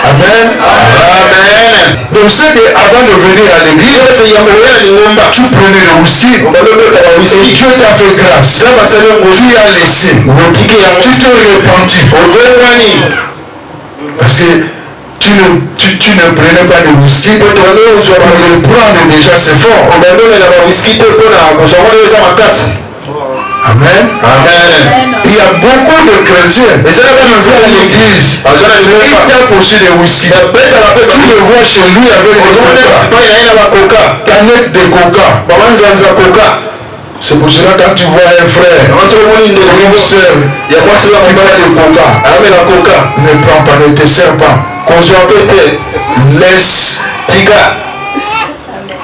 Amen. Amen. Donc c'est qu'avant de venir à l'église, tu prenais le whisky. Et Dieu t'a fait grâce. Tu as laissé. Tu t'es repenti. Parce que tu ne prenais pas de whisky. Pour le prendre déjà c'est fort. Amen. Amen. Il y a beaucoup de chrétiens qui vont à l'église. Il tape aussi les whisky. Tu le vois chez lui avec des coca. Canette de coca. C'est pour cela quand tu vois un frère ou une soeur qui boit de coca, ne prends pas, ne te sers pas. Laisse.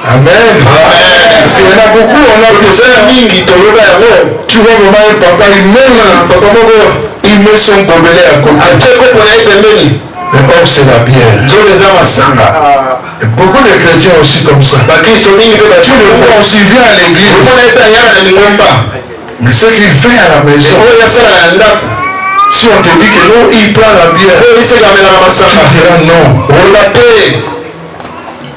Amen. Parce qu'il y en a beaucoup, on a besoin. Tu vois vraiment un papa, il met son gobelet à côté. Mais or c'est la bière. Beaucoup de chrétiens aussi comme ça. Tu le vois aussi, il vient à l'église. Mais ce qu'il fait à la maison, si on te dit que non, il prend la bière, tu diras non.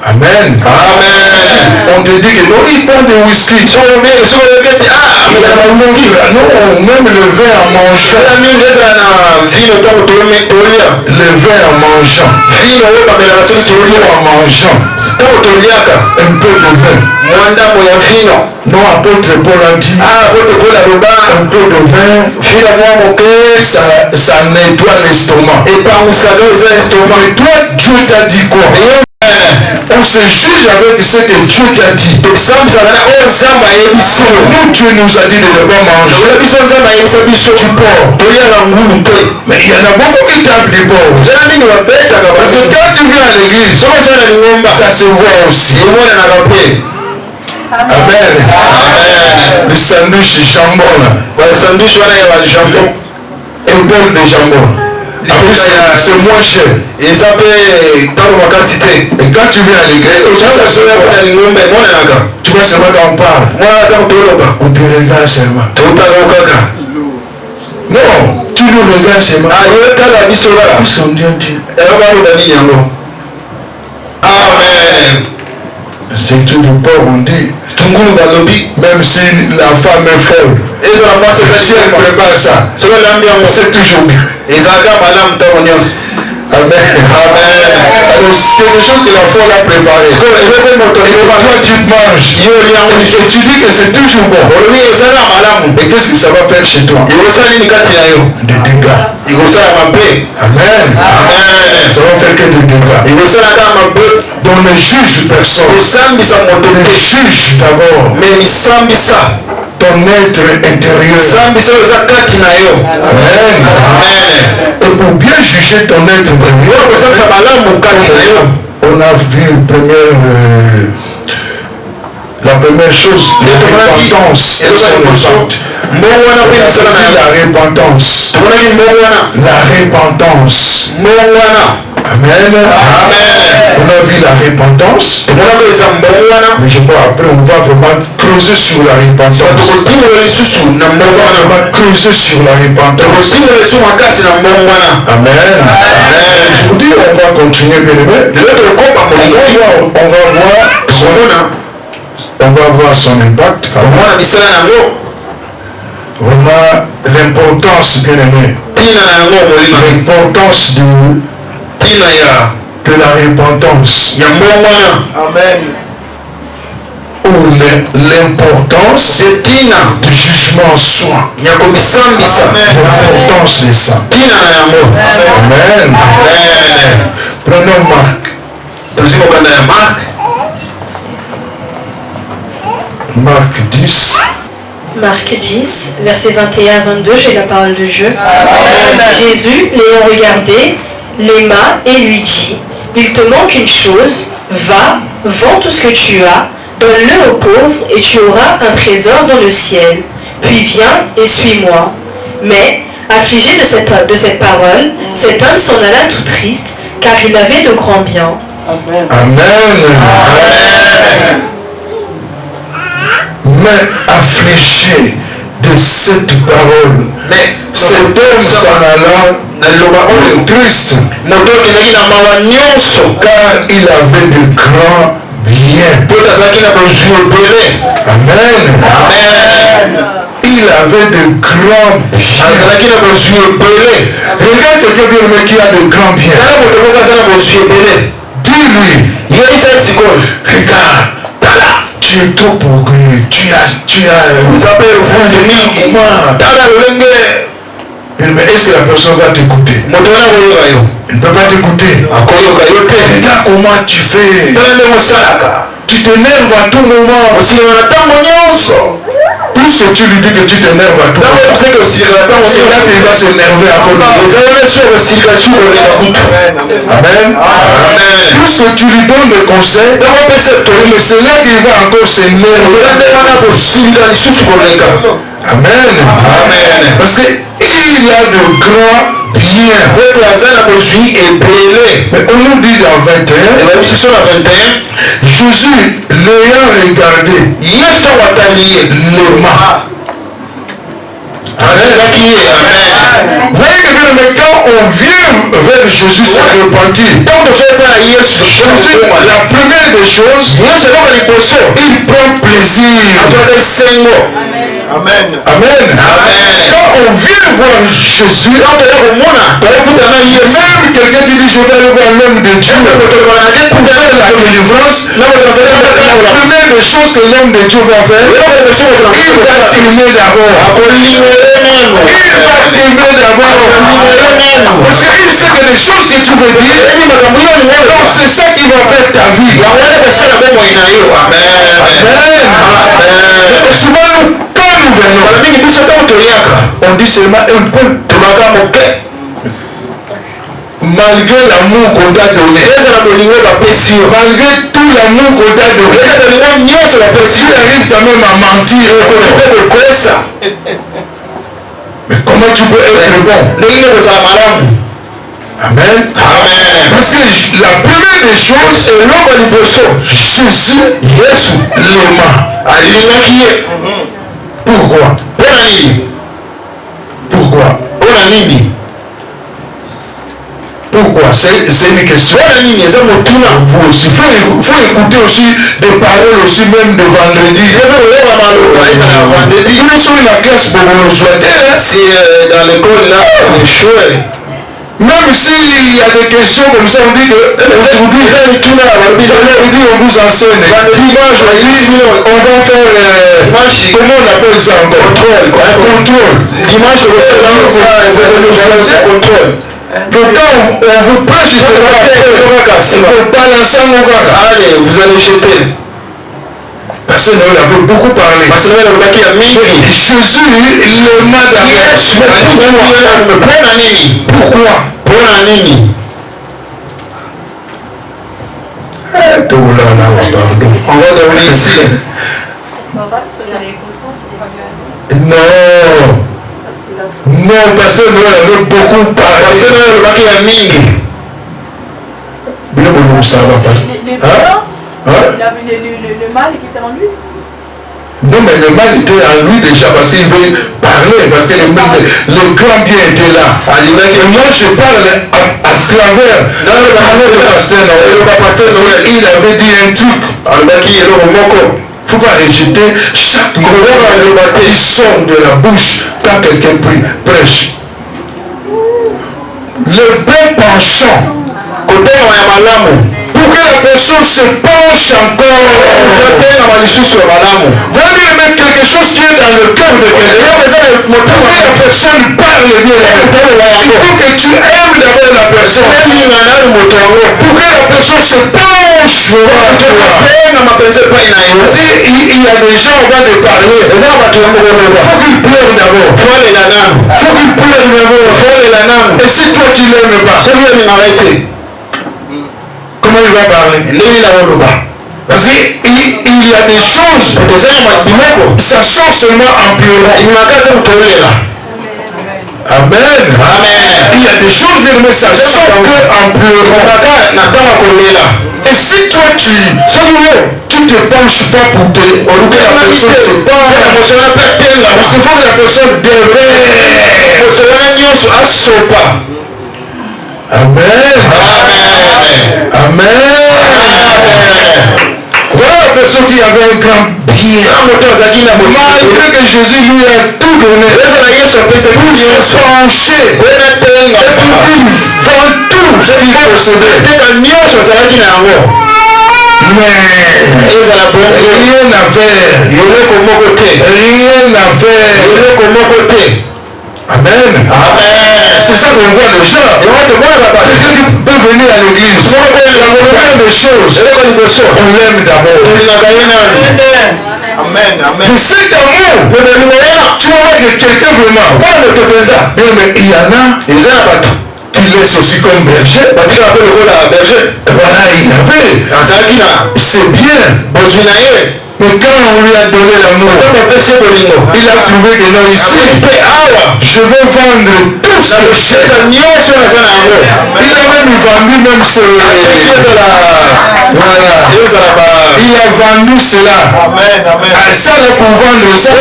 Amen. Amen. On te dit que non, il prend des whisky. Non, même le vin en mangeant. Le vin en mangeant. Surtout en mangeant. Un peu de vin. Non, apôtre Paul a dit. Un peu de vin. Ça nettoie l'estomac. Et toi, Dieu t'a dit quoi? On se juge avec ce que Dieu t'a dit. Nous, Dieu nous a dit de ne pas manger du porc. Mais il y en a beaucoup qui tapent du porc. Parce que quand tu viens à l'église, ça se voit aussi. Amen. Le sandwich jambon là. Et bol de jambon. C'est moins cher. Et ça peut dans ma quantité. Et quand tu viens à l'église, tu vois seulement quand on parle. On te regarde seulement. Non, tu nous regardes seulement. Ils sont bien dit. Amen. C'est tout le pauvre, on dit. Même si la femme est folle, si elle prépare ça, c'est toujours bien. Amen. Amen. Alors c'est quelque chose que la folle a préparé. Et toi tu manges. Et tu dis que c'est toujours bon. Et qu'est-ce que ça va faire chez toi? Des dégâts. Amen. Amen. Ça va faire que des dégâts. Donc ne juge personne. Ne juge d'abord ton être intérieur. Amen. Amen. Et pour bien juger ton être intérieur, on a vu la première chose, la repentance. La repentance. Amen. Amen. On a vu la repentance. Mais je crois après on va vraiment creuser sur la repentance. On va creuser sur la repentance. Amen. Aujourd'hui on va continuer bien aimé. On va voir son impact. Vraiment l'importance bien aimé. L'importance de la repentance. Amen. Ou l'importance du jugement en soi. L'importance de ça. Amen. Prenons Marc. Marc 10. Marc 10, verset 21 à 22, j'ai la parole de Dieu. Jésus, l'ayant regardé, l'aima et lui dit, il te manque une chose, va, vends tout ce que tu as, donne-le aux pauvres et tu auras un trésor dans le ciel. Puis viens et suis-moi. Mais, affligé de cette parole, cet homme s'en alla tout triste, car il avait de grands biens. Amen. Amen. Mais affligé de cette parole, cet homme s'en alla triste, car il avait de grands biens. Amen. Il avait de grands biens. Regarde quelqu'un bien qui a de grands biens. Dis-lui, regarde, tu es trop orgueilleux, tu as mais est-ce que la personne va t'écouter? Il ne peut pas t'écouter. Regarde comment tu fais. Tu t'énerves à tout moment. Plus que tu lui dis que tu t'énerves à tout moment, c'est là qu'il va s'énerver à cause de Amen. Plus que tu lui donnes des conseils, c'est là qu'il va encore s'énerver. Amen. Parce qu'il a de grands biens. Mais on nous dit dans 21, Jésus l'ayant regardé, l'aima. Amen. Voyez que bien, mais quand on vient vers Jésus se repentir, Jésus, la première des choses, il prend plaisir. Amen. Amen. Quand on vient voir Jésus, même quelqu'un qui dit je vais aller voir l'homme de Dieu pour faire la délivrance, la première des choses que l'homme de Dieu va faire, il va t'aimer d'abord. Il va t'aimer d'abord. Parce qu'il sait que les choses que tu veux dire, donc c'est ça qui va faire ta vie. Amen. Souvent nous, quand nous venons, on dit seulement un peu. Malgré l'amour qu'on t'a donné, malgré tout l'amour qu'on t'a donné, tu arrives quand même à mentir. Mais comment tu peux être bon? Amen. Parce que la première des choses, Jésus l'aima. Pourquoi? Pourquoi? C'est une question. Vous aussi. Il faut écouter aussi des paroles aussi même de vendredi. Nous sommes la classe pour nous souhaiter. C'est dans l'école là, c'est chouette. Même s'il y a des questions comme ça, on dit que aujourd'hui, on vous enseigne. Dimanche, on va faire, comment on appelle ça encore? Contrôle. Dimanche, on va faire contrôle. Donc quand on vous prêche, c'est pas l'ensemble. Allez, vous allez jeter. Personne ne a beaucoup parlé. Jésus, l'aima d'abord. Pourquoi? On va donner ici. Non, personne ne veut beaucoup parler. Le mal qui était en lui. Non, mais le mal était en lui déjà parce qu'il veut parler, parce que le grand bien était là. Et moi, je parle à travers le pasteur. Il avait dit un truc. Il ne faut pas rejeter chaque mot qui sort de la bouche quand quelqu'un prêche. Le bon penchant. Pour que la personne se penche encore. Voyez même quelque chose qui est dans le cœur de quelqu'un. Pour que la personne parle bien. Il faut que tu aimes d'abord la personne. Pour que la personne se penche devant toi. Il y a des gens, on va te parler. Il faut qu'il pleure d'abord. Et si toi tu l'aimes pas, comment il va parler? Parce qu'il y a des choses, ça sort seulement en pleurant. Amen. Il y a des choses, mais ça sort que en pleurant. Et Mais si toi tu te penches pas pour que la personne se parle, parce qu'il faut que la personne Amen. Amen. Voilà la personne qui avait un grand bien. Malgré que Jésus lui a tout donné. Pour se pencher. Et pour qu'il vend tout ce qu'il possédait. Mais rien à faire. Amen. C'est ça qu'on voit les gens. Quelqu'un qui peut venir à l'église. On fait des choses. On l'aime d'abord. Amen. Mais cet amour, tu vois que quelqu'un vraiment. Mais il y en a qui laissent aussi comme berger. Voilà, il y avait. C'est bien. Mais quand on lui a donné l'amour, il a trouvé que non, ici, je vais vendre tout ce que j'ai. Il a même vendu même ce... Voilà. Il a vendu cela. Ça là pour vendre ça.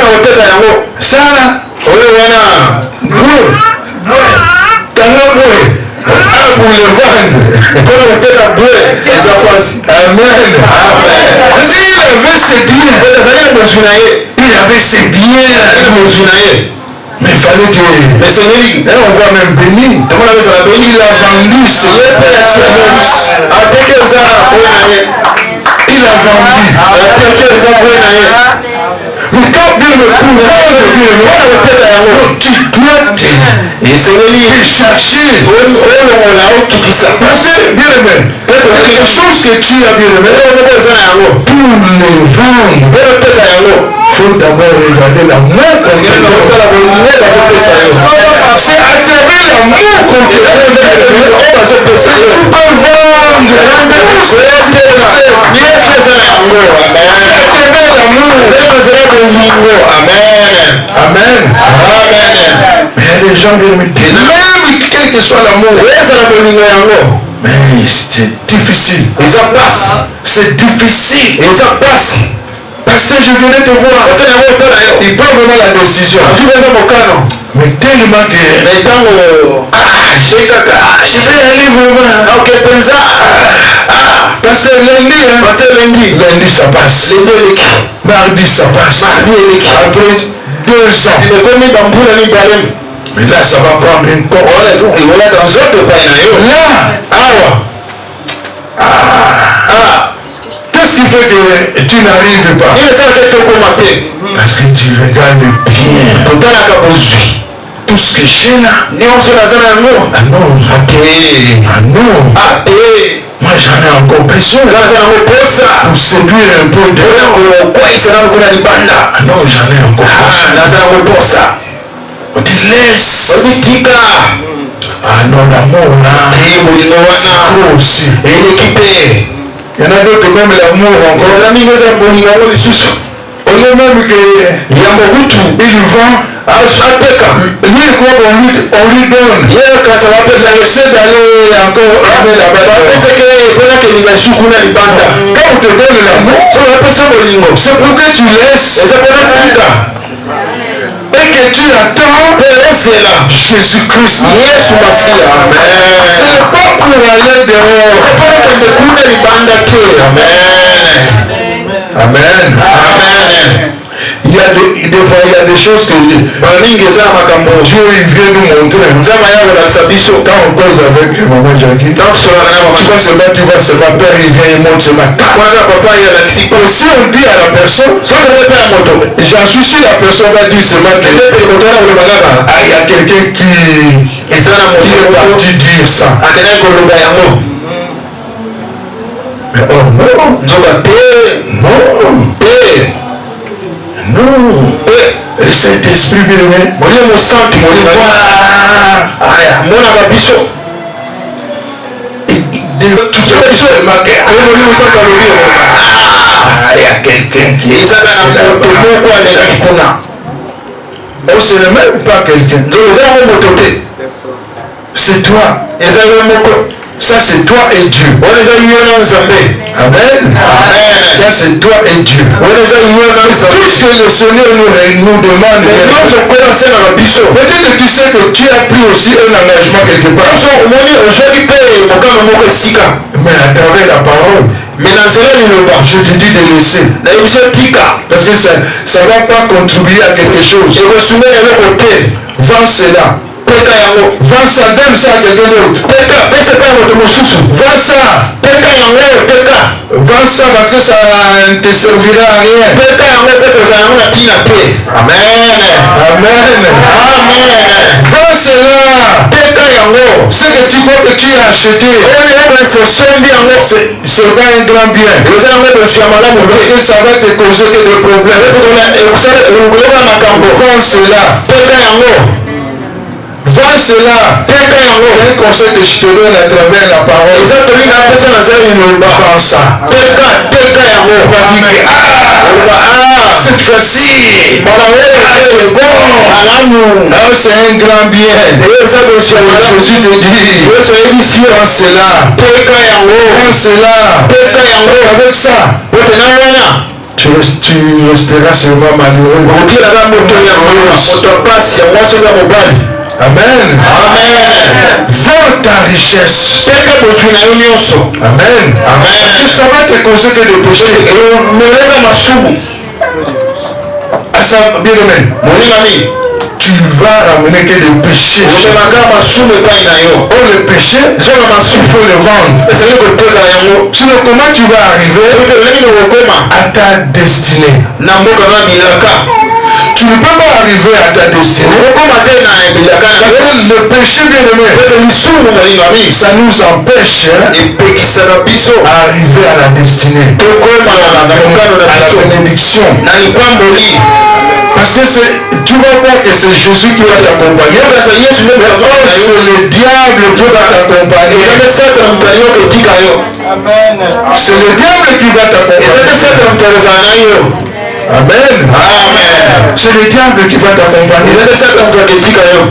Ça là. Pour le vendre. Amen. Parce qu'il avait ses biens. Il avait ses biens. Mais il fallait que... Et on voit même béni. Il a vendu cela. Il a vendu. Mais quand bien le pouvoir de Dieu, tu dois chercher. Parce que, bien aimé, les choses que tu as bien aimé, pour les vendre, il faut d'abord regarder l'amour qu'on te donne. C'est à travers l'amour qu'on te donne. Si tu peux vendre, Amen. Mais il y a des gens qui me disent, même quel que soit l'amour, mais c'est difficile. C'est difficile. Parce que je venais te voir. Il prend vraiment la décision. Mais tellement que je vais aller vraiment. Parce que lundi ça passe. Mardi ça passe. Après 2 ans. Mais là ça va prendre encore. Qu'est-ce qui fait que tu n'arrives pas? Parce que tu regardes bien. Tout ce que j'ai là. Ah non. Moi j'en ai encore besoin. Pour séduire un peu de... Ah non, j'en ai encore besoin. On dit laisse. Ah non, l'amour là. C'est trop aussi. Il y en a d'autres même l'amour encore. On est même que il vend. Lui quoi on lui donne. Ça essaie d'aller encore amener là-bas. Quand on te donne l'amour, c'est pour que tu laisses. Et que tu attends Jésus-Christ. C'est pas pour aller dehors. Amen. Il y a des choses que Dieu il vient nous montrer. Quand on cause avec maman Jackie, tu vas seulement père, il vient et montre ce matin. Si on dit à la personne, j'en suis sûr la personne va dire seulement que il y a quelqu'un qui est parti dire ça. Mais oh non. Le Saint-Esprit bien aimé. Il y a quelqu'un qui est on ne sait même pas quelqu'un. C'est toi. Ça c'est toi et Dieu. Amen. Ça c'est toi et Dieu. Tout ce que le Seigneur nous demande. Peut-être que tu sais que tu as pris aussi un engagement quelque part. Mais à travers la parole, je te dis de laisser. Parce que ça ne va pas contribuer à quelque chose. Vends cela. Vends ça, donne ça à quelqu'un d'autre. Vends ça. Vends ça parce que ça ne te servira à rien. Amen. Amen. Vends cela. Ce que tu vois que tu as acheté, c'est pas un grand bien. Parce que ça va te causer des problèmes. Vends cela. Vends cela. C'est un conseil que je te donne à travers la parole. Vends ça. On va dire cette fois-ci, c'est bon. C'est un grand bien. Jésus te dit, vends cela. Vends cela. Avec ça, tu resteras seulement malheureux. Amen. Vends ta richesse. Amen. Ça va te causer de péché. Bien aimé. Tu vas ramener que le péché. Oh, le péché, il faut le vendre. Sinon, comment tu vas arriver à ta destinée? Tu ne peux pas arriver à ta destinée. Le péché, bien aimé, ça nous empêche d'arriver à la destinée, à la bénédiction. Parce que tu vas voir que c'est Jésus qui va t'accompagner. C'est le diable qui va t'accompagner. C'est le diable qui va t'accompagner. Amen. C'est le diable qui va t'accompagner.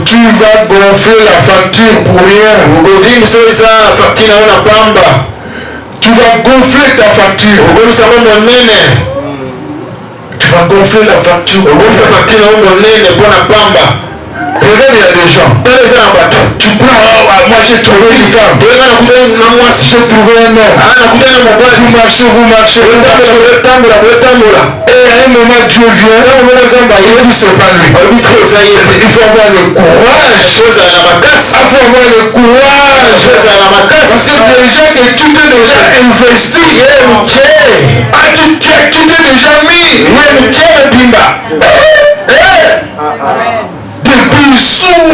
Tu vas gonfler la facture pour rien. Tu vas gonfler ta facture. Tu vas gonfler la facture. Regarde, il y a des gens. Tu crois, moi j'ai trouvé une femme. J'ai trouvé un homme. Vous marchez. Et à un moment, Dieu vient. Il dit c'est pas lui. Il faut avoir le courage. Il faut avoir le courage. Parce que déjà que tu t'es déjà investi. Tu t'es déjà mis. Des bisous.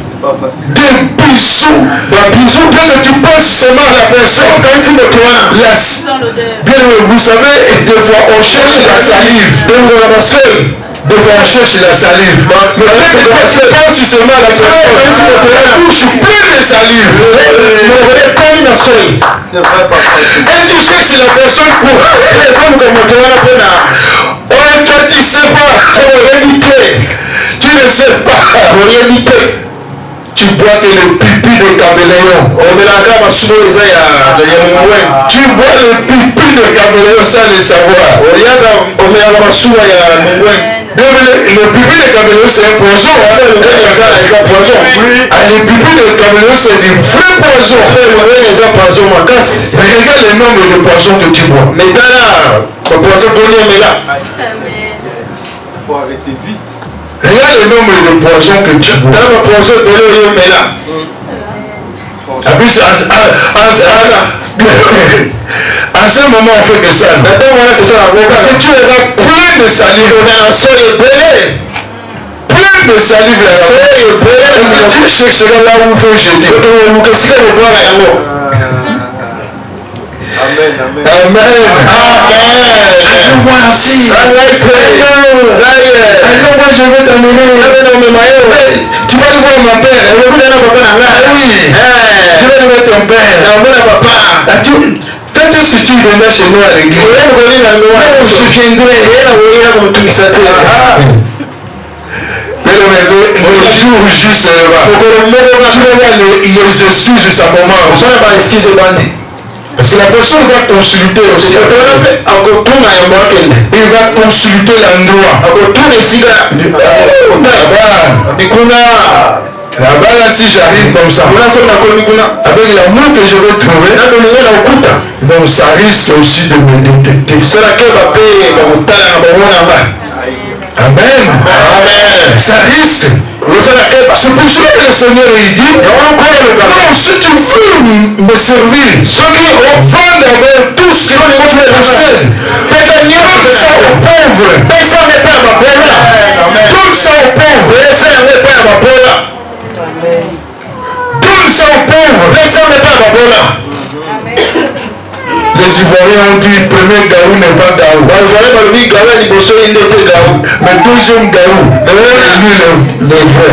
C'est pas facile. Des bisous. Quand tu passes seulement à la personne, bien, vous savez, des fois on cherche la salive. Des fois on cherche la salive. Mais quand tu passes seulement à la personne, la bouche pleine de salive. C'est vrai, papa. Et tu cherches la personne pour toi tu sais pas, tu ne sais pas. Tu bois que le pipi de caméléon. Tu bois le pipi de caméléon sans le savoir. Le pipi de caméléon c'est un poison. Le pipi de caméléon c'est du vrai poison. Mais regarde le nombre de poissons que tu bois. Il faut arrêter vite. Regarde le nombre de poissons que tu bois. À ce moment on fait que ça. Parce que tu auras plein de salive. Plein de salive là. Parce que tu chercheras là où il faut jeter. Amen. Moi aussi. Moi je vais t'amener. Tu vas aller voir mon père. Oui. Je vais aller voir ton père. Quand est-ce que tu viendras chez nous à l'église? Je viendrai. le jour J se leva. Tu vois les excuses, ça commence. Parce que la personne va consulter aussi. Il va consulter l'endroit. Là-bas, là, si j'arrive comme ça, avec l'amour que je vais trouver, donc ça risque aussi de me détecter. Amen. Ça risque. C'est pour ça que le Seigneur il dit, non, si tu veux me servir, vends d'abord tout ce que tu possèdes. Donne ça aux pauvres. Donne ça aux pauvres. Donne ça aux pauvres. Les Ivoiriens ont dit premier Gaou n'est pas Gaou. Mais deuxième Gaou, lui le vrai.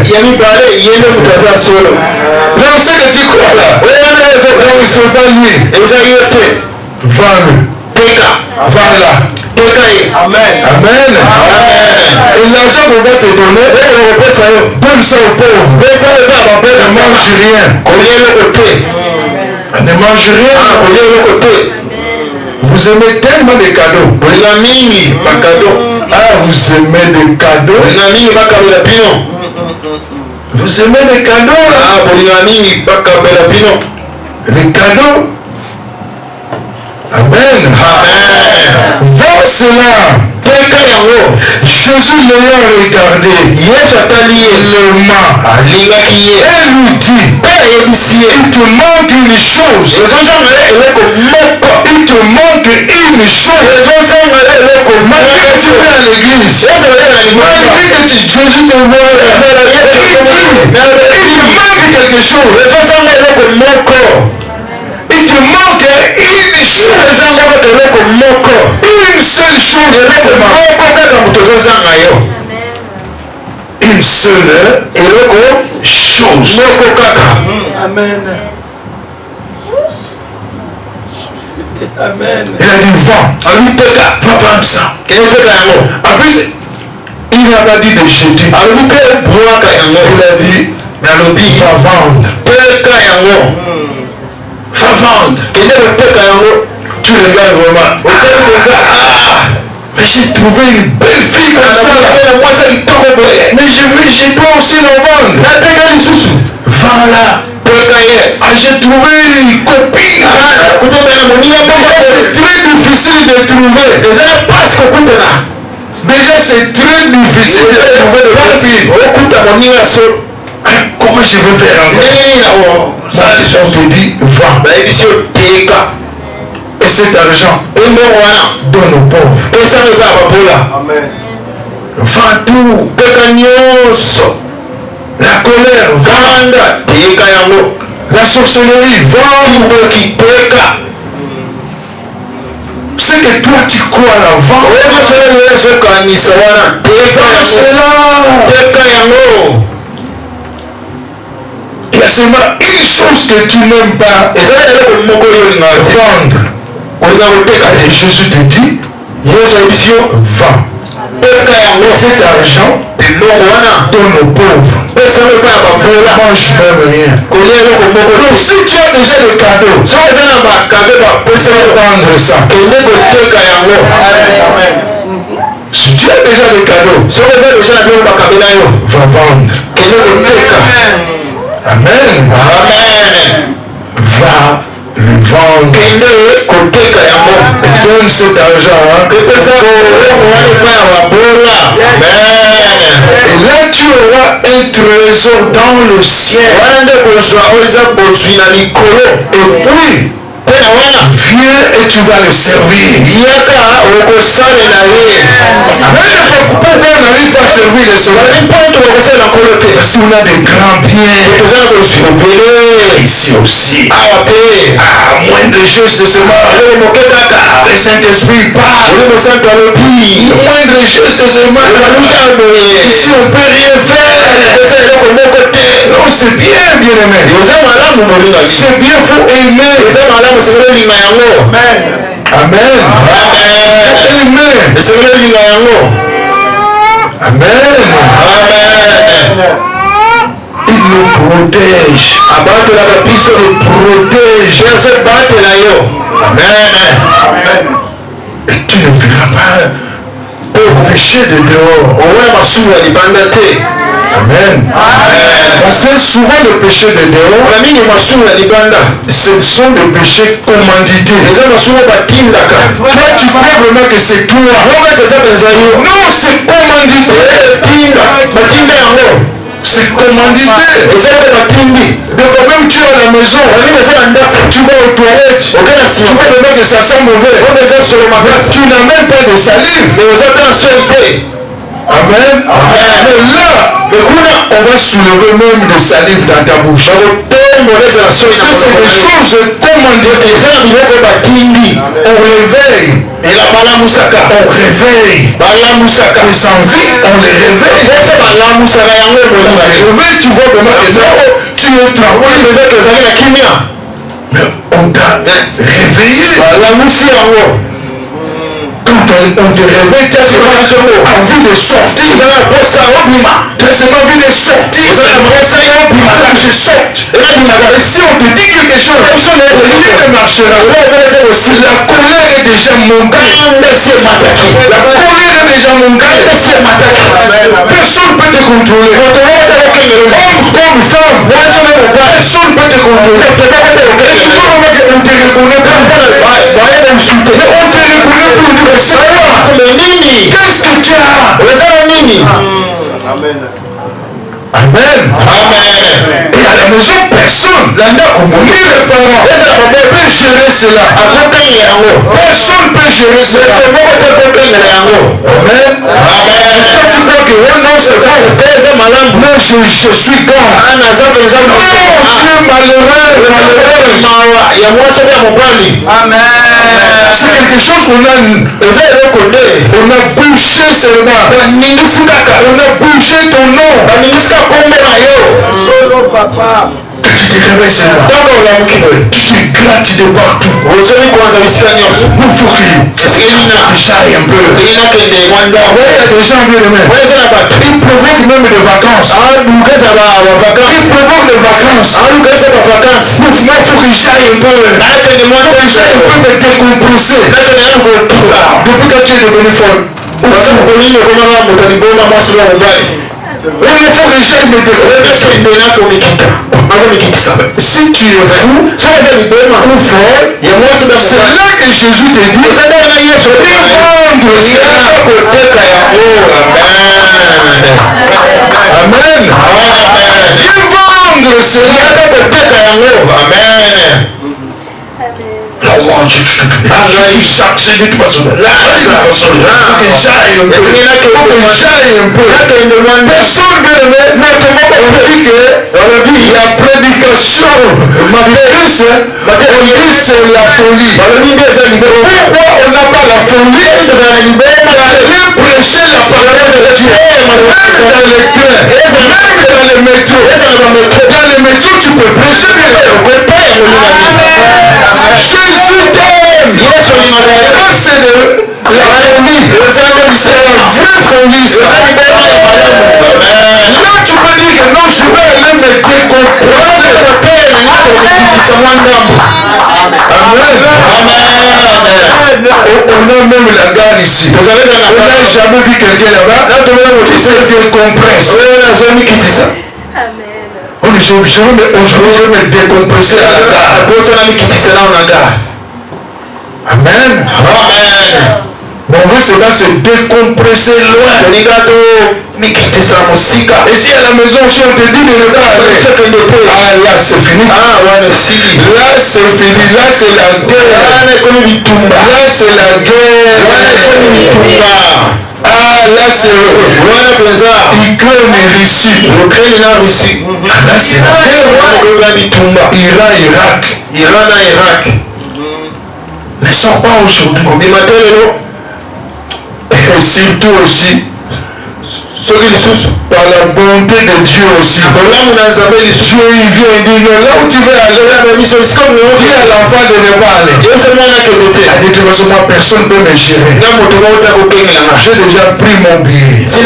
Là on sait que tu crois là. Donc c'est pas lui. Vends-le. Vends-la. Amen. Amen. Et l'argent qu'on va te donner, donne ça aux pauvres. Ne mange rien. Ne mange rien. Vous aimez tellement des cadeaux. Ah, vous aimez des cadeaux. Vous aimez les cadeaux là. Les cadeaux. Amen. Vends cela. Jésus l'ayant regardé, le mât, et lui dit, il te manque une chose. Il te manque une chose. Malgré que tu viens à l'église, malgré que Jésus te voit, il te manque quelque chose. Il te manque une chose. Une seule chose. Une seule chose. Amen. Amen. Il a dit vends. Va vendre ça. Après, il n'a pas dit de jeter. Il a dit va vendre. Va vendre. Tu regardes vraiment. Mais j'ai trouvé une belle fille comme ça. Mais j'ai pas aussi la vendre. Voilà. Ah, j'ai trouvé une copine. C'est très difficile de trouver. Déjà c'est très difficile de trouver de copine. Comment je veux faire encore? Ça, on te dit, va. Et cet argent, donne aux pauvres. Amen. Vends tout. La colère, vends. La sorcellerie, vends. Ce que toi tu crois là, vends. Il y a seulement une chose que tu n'aimes pas vendre. Et Jésus te dit, vends. Cet argent, donne aux pauvres. Mange même rien. Donc si tu as déjà le cadeau, tu peux vendre ça. Si tu as déjà le cadeau, va vendre. Amen. Va lui vendre. Donne cet argent. Et là tu auras un trésor dans le ciel. Et puis viens et tu vas le servir. Pourquoi on n'arrive pas à servir le Seigneur? Parce qu'on a des grands biens ici aussi. Moins de choses de ce monde. Le Saint-Esprit parle. Moins de choses de ce monde. Ici on ne peut rien faire. Non, c'est bien, bien aimé. C'est bien, faut aimer. Amen. Amen. Amen. Il nous protège. Amen. Et tu ne verras pas le péché de dehors. Amen. Parce que souvent le péché de dehors, ce sont des péchés commandités. Toi, tu crois vraiment que c'est toi. Non, c'est commandité. C'est commandité. Donc même tu es à la maison, tu vas aux toilettes, tu vois vraiment que ça sent mauvais. Tu n'as même pas de salive. Amen. Mais là, on va soulever même des salives dans ta bouche. C'est des choses commandées. On réveille. On réveille. Les envies, on les réveille. Tu vois vraiment que tu es tranquille. Mais on t'a réveillé. Quand on te réveille, tu as seulement envie de sortir. Tu as seulement envie de sortir. Je sorte. Et si on te dit quelque chose, rien ne marchera. La colère est déjà montée. La colère est déjà montée. Personne ne peut te contrôler. Homme comme femme, personne ne peut te contrôler. Et tu vois comment on te reconnaît pas. On te reconnaît plus. C'est quoi? Qu'est-ce que tu as? Amen. Amen. Et à la maison, personne, ni les parents, peut gérer cela. Personne ne peut gérer cela. Amen. Quand tu crois que non, c'est bon. Non, je suis grand. Non, tu es malheureux. C'est quelque chose qu'on a bouché seulement. On a bouché ton nom. Solo papa. Quand tu te réveilles seulement, tu te grattes de partout. J'aille un peu. Il y a des gens bien aimés. Ils provoquent même des vacances. Ils provoquent des vacances. Moi, il faut que j'aille un peu. Il faut que j'aille un peu me décompresser. Depuis que tu es devenu folle. Il faut que j'aille me décompresser. Si tu es fou ou folle, c'est là que Jésus te dit Amen. Viens vendre cela. Amen. La louange du Christ. C'est de toute façon. J'aille un peu. Personne ne dit la prédication de Christ, c'est la folie. Pourquoi on n'a pas la folie d'aller prêcher la parole de Dieu? Même dans les trains, même dans les métros. Dans les métros, tu peux prêcher. Jésus t'aime. Ça, c'est la folie. C'est la vraie folie. Là, tu peux dire que non, je vais aller me décompresser. On a même la gare ici. On n'a jamais vu quelqu'un là-bas qui se décompresse. On est obligé, mais aujourd'hui, je vais me décompresser à la gare. Amen. Mais on veut cela se décompresser loin. Et si à la maison, si on te dit de ne pas aller, là c'est fini. Là c'est fini. Là c'est la guerre. Là c'est la guerre. Là c'est Ukraine et Russie. Là c'est la guerre. Iran-Irak. Ne sont pas aujourd'hui. Et surtout aussi Par la bonté de Dieu aussi. Dieu il vient et dit non, là où tu veux aller, dis à l'enfant de ne pas aller. Il dit de toute façon, moi personne ne peut me gérer. J'ai déjà pris mon billet. J'ai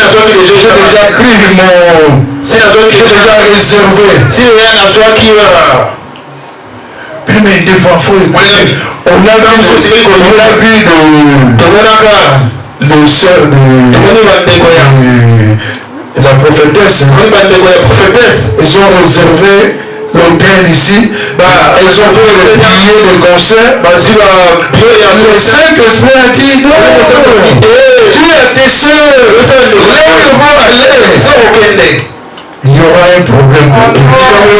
déjà pris mon. J'ai déjà réservé. Mais des fois, on a vu le sœur de la prophétesse. Ils ont réservé l'hôtel ici. Ils ont fait le billet de concert. Le Saint-Esprit a dit non, tu as tes sœurs. Là où ils vont aller, il y aura un problème pour eux.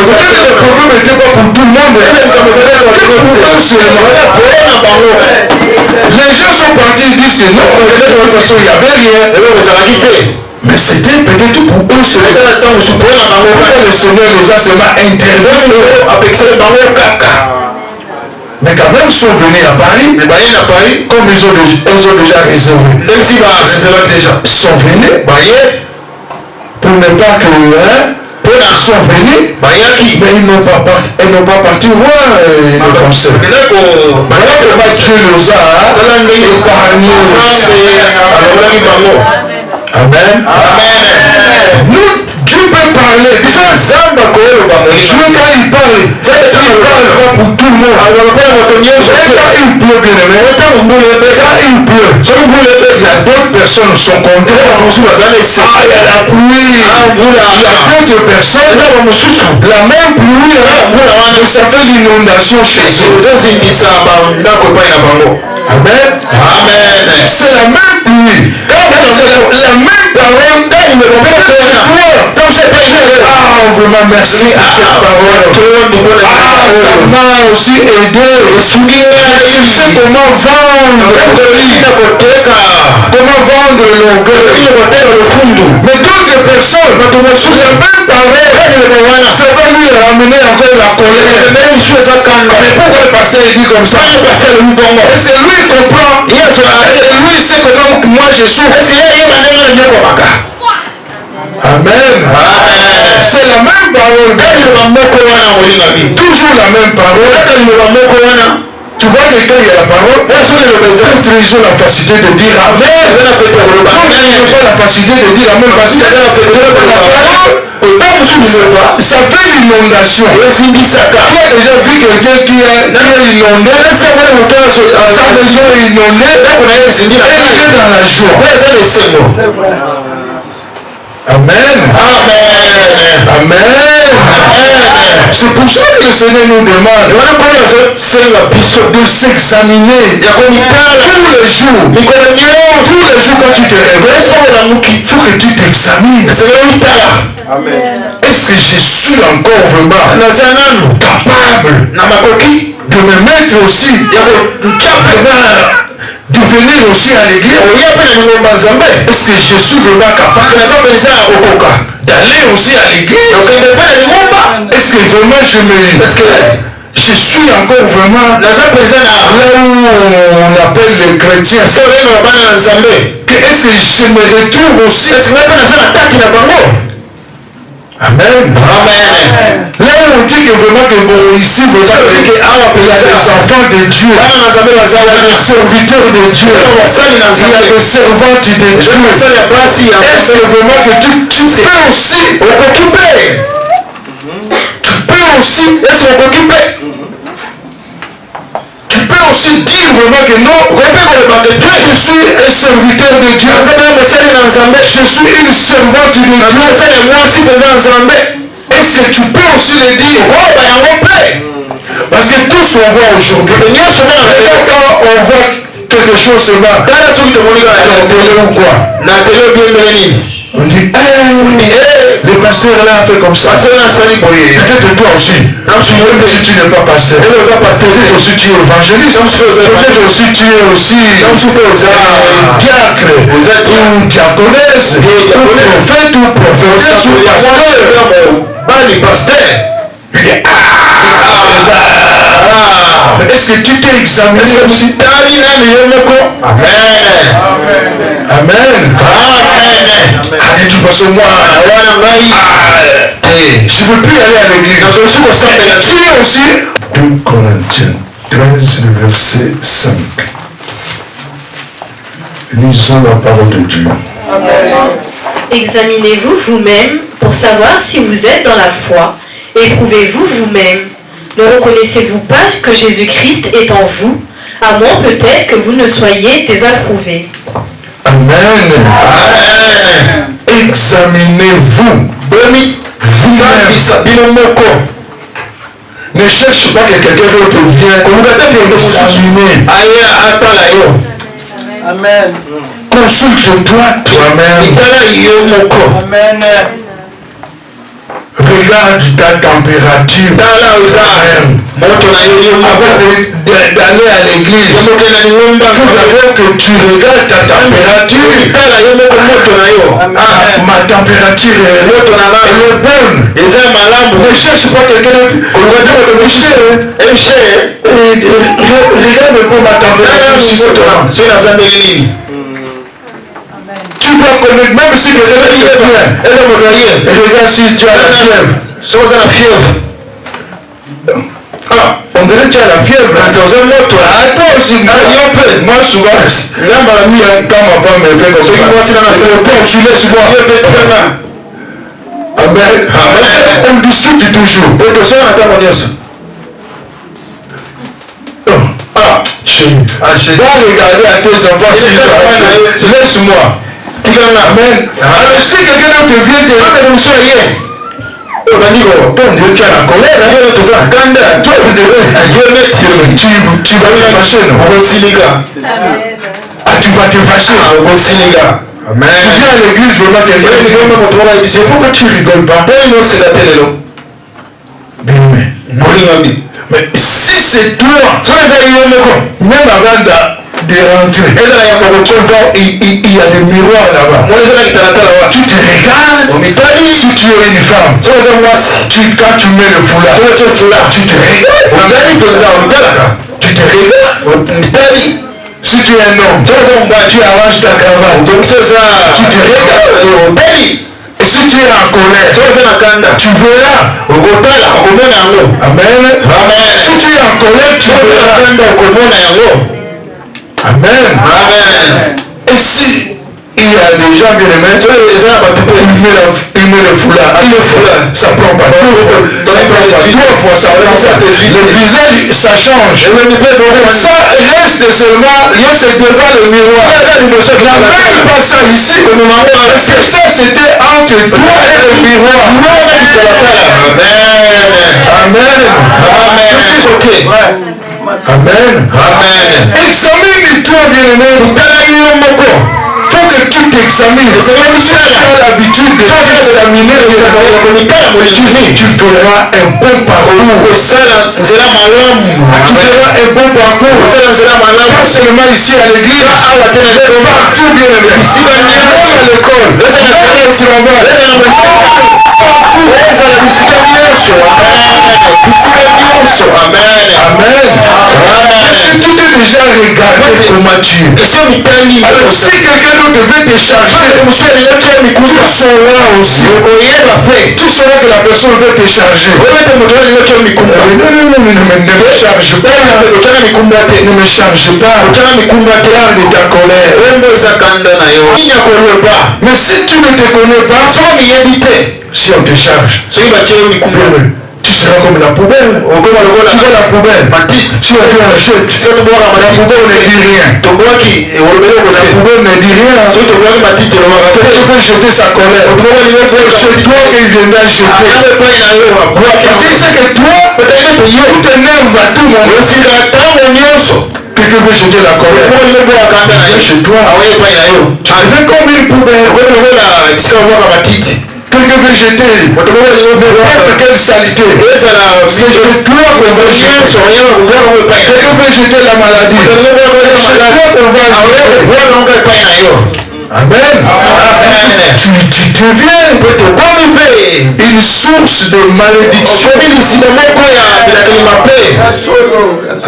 Peut-être le problème n'était pas pour tout le monde, mais pour eux seulement. Les gens sont partis et disent que non, il n'y avait rien. Mais c'était peut-être pour eux seulement. Pourquoi le Seigneur les a seulement intervenus? Mais quand même, ils sont venus à Paris, comme ils ont déjà réservé. Ils sont venus. Pour ne pas que ils sont venus, mais ils n'ont pas parti voir le concert. Voilà comment Dieu nous a épargnés aussi. Amen. Nous, Dieu peut parler. Dieu quand il parle pas pour tout le monde. Et quand il pleut, bien aimé, quand il pleut, il y a d'autres personnes qui sont contentes. Il y a la pluie. Il y a d'autres personnes. La même pluie, ça fait l'inondation chez eux. Amen. C'est la même pluie. La même parole. Vraiment merci à cette parole. Ça m'a aussi aidé. Je sais comment vendre l'orgueil. Mais d'autres personnes, la même parole, ça va lui ramener encore la colère. Mais pourquoi le pasteur dit comme ça? C'est lui qui comprend. C'est lui qui sait comment moi je souffre. Amen. C'est la même parole. Toujours la même parole. Tu vois quelqu'un, il y a la parole. Quand ils ont la facilité de dire Amen. Quand ils n'ont pas la facilité de dire Amen, parce que la parole, ça fait l'inondation. Qui a déjà vu quelqu'un qui est inondé, sa maison est inondée, et il est dans la joie. Amen. C'est pour ça que le Seigneur nous demande de s'examiner tous les jours. Tous les jours quand tu te réveilles, il faut que tu t'examines. Est-ce que je suis encore vraiment capable de me mettre aussi, de venir aussi à l'église? Est-ce que je suis vraiment capable d'aller aussi à l'église? Est-ce que vraiment je suis encore vraiment là où on appelle les chrétiens? Est-ce que je me retrouve aussi? Amen. Là où on dit que vraiment que bon, ici vraiment il y a des enfants de Dieu, il y a des serviteurs de Dieu, il y a des servantes de Dieu. Est-ce que vraiment que tu peux aussi dire vraiment que non, je suis un serviteur de Dieu, je suis une servante de Dieu. Est-ce que tu peux aussi le dire? Parce que tous on voit aujourd'hui, quand on voit quelque chose seulement à la télé ou quoi, on dit le pasteur là a fait comme ça. Peut-être toi aussi, même si tu n'es pas pasteur, peut-être aussi tu es évangéliste, peut-être aussi tu es aussi diacre ou diaconesse ou prophète ou prophétesse ou pasteur. Il dit Est-ce que tu t'es examiné aussi? Amen. Amen. De toute façon, moi, je ne veux plus aller à l'église. Tu es aussi 2 Corinthiens 13, le verset 5. Lisons la parole de Dieu. Examinez-vous vous-même pour savoir si vous êtes dans la foi. Éprouvez-vous vous-même. Ne reconnaissez-vous pas que Jésus-Christ est en vous, à moins peut-être que vous ne soyez désapprouvés. Amen. Examinez-vous vous-même. Ne cherche pas que quelqu'un d'autre vienne t'examiner. Amen. Consulte-toi toi-même. Amen. Regarde ta température toi-même. Avant d'aller à l'église, il faut d'abord que tu regardes ta température. Ma température elle est bonne. Ne cherche pas quelqu'un d'autre. Regarde un peu ma température si c'est toi. Tu dois connaître, même si le réveil est bien. Regarde si tu as la fièvre. On dirait que tu as la fièvre. Toi aussi, moi souvent, quand ma femme me fait comme ça, Amen. On discute toujours. Chérie, va regarder à tes enfants. Laisse-moi. Amen. Alors si quelqu'un d'autre vient te on a dit, bon, tu as la colère, tu vas te fâcher, non? Ah, tu vas te fâcher. Amen. Tu viens à l'église, vraiment quelqu'un dit, pourquoi tu rigoles pas? Mais si c'est toi, même avant de rentrer, il y a des miroirs là-bas. Tu te regardes. Si tu es une femme, quand tu mets le foulard, tu te regardes. Si tu es un homme, tu arranges ta cravate. Tu te regardes. Et si tu es en colère, tu verras. Amen. Si tu es en colère, tu verras. Amen. Et si il y a des gens bien aimés, il met le foulard. Ça prend pas 2 fois. Ça prend ça. Le visage, ça change. Et ça reste seulement, c'est devant le miroir. N'amène pas ça ici. Parce que ça, c'était entre toi et le miroir. Amen. Amen. Examine-toi bien aimé. Faut que tu t'examines. Si tu as l'habitude de t'examiner, tu feras un bon parcours. Tu feras un bon parcours. Pas seulement ici à l'église, partout bien aimé. Même à l'école, même au travail. Amen. Est-ce que tu t'es déjà regardé comment tu es? Alors si quelqu'un d'autre veut te charger, tu sauras aussi. Tu sauras que la personne veut te charger. Non, ne me charge pas. Ne me charge pas. Garde ta colère. Mais si tu ne te connais pas, si on te charge, tu seras comme la poubelle. Tu vois la poubelle. Si on vient achète, la poubelle ne dit rien. La poubelle ne dit rien. Quelqu'un peut jeter sa colère. C'est chez toi qu'il viendra jeter. Parce qu'il sait que toi, tu t'énerves à tout moment. Quelqu'un peut jeter la colère. Chez toi. Tu deviens comme une poubelle. Quelqu'un peut jeter n'importe quelle saleté. C'est de toi qu'on va jeter. Quelqu'un peut jeter la maladie. C'est de toi qu'on va jeter. Amen. Tu deviens une source de malédiction.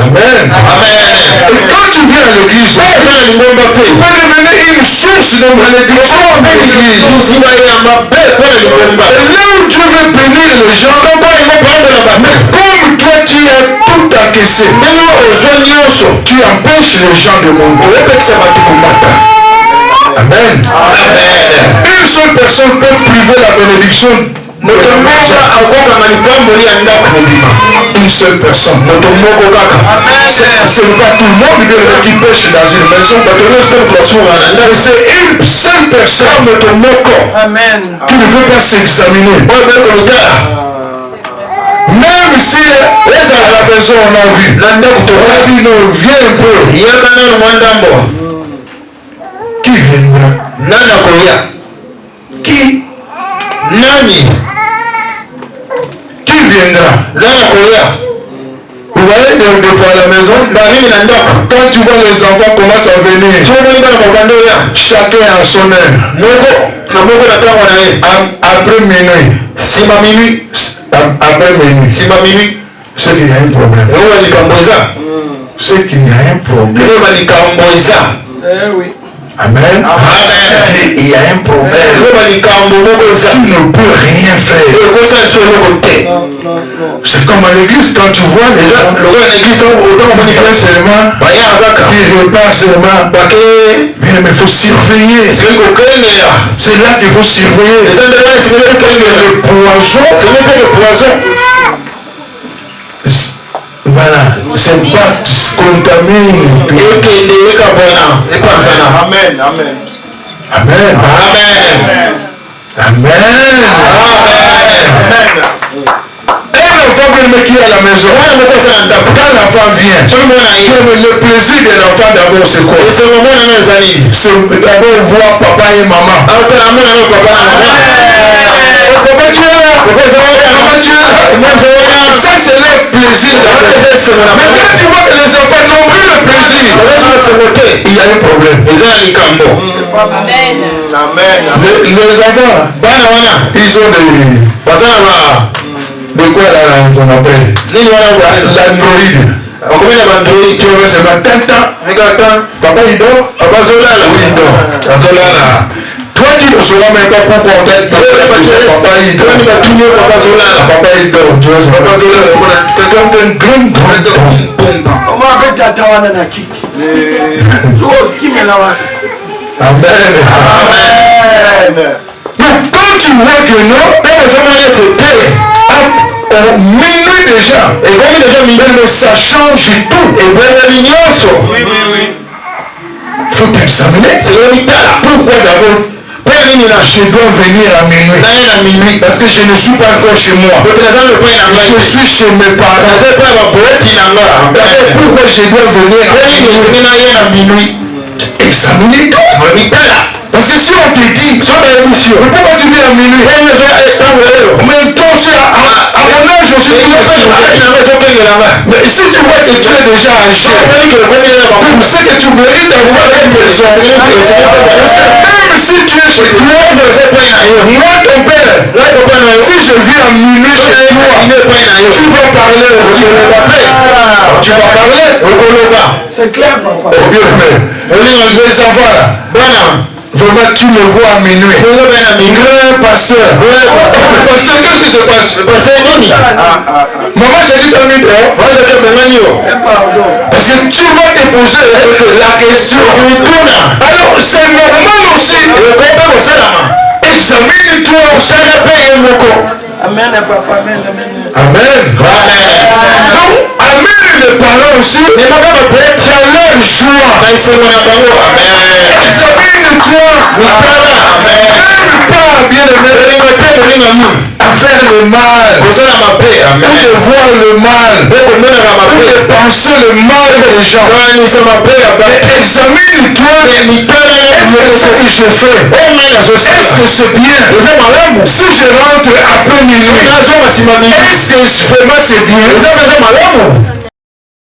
Amen. Et quand tu viens à l'église, tu peux devenir une source de malédiction dans l'église. Et là où Dieu veut bénir les gens, mais comme toi tu as tout encaissé, tu empêches les gens de monter. Amen. Une seule personne peut priver la bénédiction. Une seule personne. Ce n'est pas tout le monde qui pêche dans une maison. C'est une seule personne qui ne veut pas s'examiner. Même si à la maison on a vu, on a dit non, viens un peu. Qui viendra? Qui viendra? Vous voyez des fois à la maison, quand tu vois les enfants commencent à venir, chacun a son heure. Après minuit, c'est qu'il y a un problème. C'est qu'il y a un problème. Amen. Il y a un problème. Tu ne peux rien faire. C'est comme à l'église, quand tu vois les gens qui viennent seulement, qui repartent seulement, mais il faut surveiller. C'est là qu'il faut surveiller. Le poison. Voilà, c'est pas tu se contamines. Amen. Amen. Amen. Amen. Un enfant qui est à la maison, quand l'enfant vient, le plaisir de l'enfant d'abord c'est quoi? C'est d'abord voir papa et maman. Papa tu es là. Maman tu es là. Ça c'est le plaisir. Mais quand tu vois que les enfants n'ont plus le plaisir, il y a un problème. Amen. Les enfants, ils ont de quoi là on appelle l'androïde. Tu vois c'est ma tata. Papa il dort. Oui il dort. Toi tu ne sauras même pas pourquoi on t'a dit papa il dort. Papa il dort. Tu vois c'est papa quelqu'un d'un grand. Amen. Donc quand tu vois que non, au minuit déjà, mais ça change tout. Il faut t'examiner. Pourquoi d'abord je dois venir à minuit? Parce que je ne suis pas encore chez moi. Je suis chez mes parents. Pourquoi je dois venir à minuit? Examiner tout. Parce que si on te dit, pourquoi tu viens à minuit? Mais toi aussi, à mon âge aussi, tu vas faire. Mais si tu vois que tu es déjà âgé, tu sais que tu mérites d'avoir une maison. Même si tu es chez toi, moi ton père, si je viens à minuit chez toi, tu vas parler aussi. Tu vas parler. C'est clair pourquoi. Les enfants là. Vraiment, tu me vois à minuit. Grand pasteur. Pasteur, qu'est-ce qui se passe? Maman, j'ai dit t'as mis dehors. Parce que tu vas te poser la question. Alors, c'est normal aussi. Examine-toi. Amen. Amen. Donc, amène les parents aussi. Tu as leur joie. Examine-toi. Même pas, bien aimé, à faire le mal. Ou de voir le mal. Ou de penser le mal des gens. Examine-toi. Est-ce que je fais? Est-ce que c'est bien? Si je rentre après minuit, est-ce que vraiment c'est bien?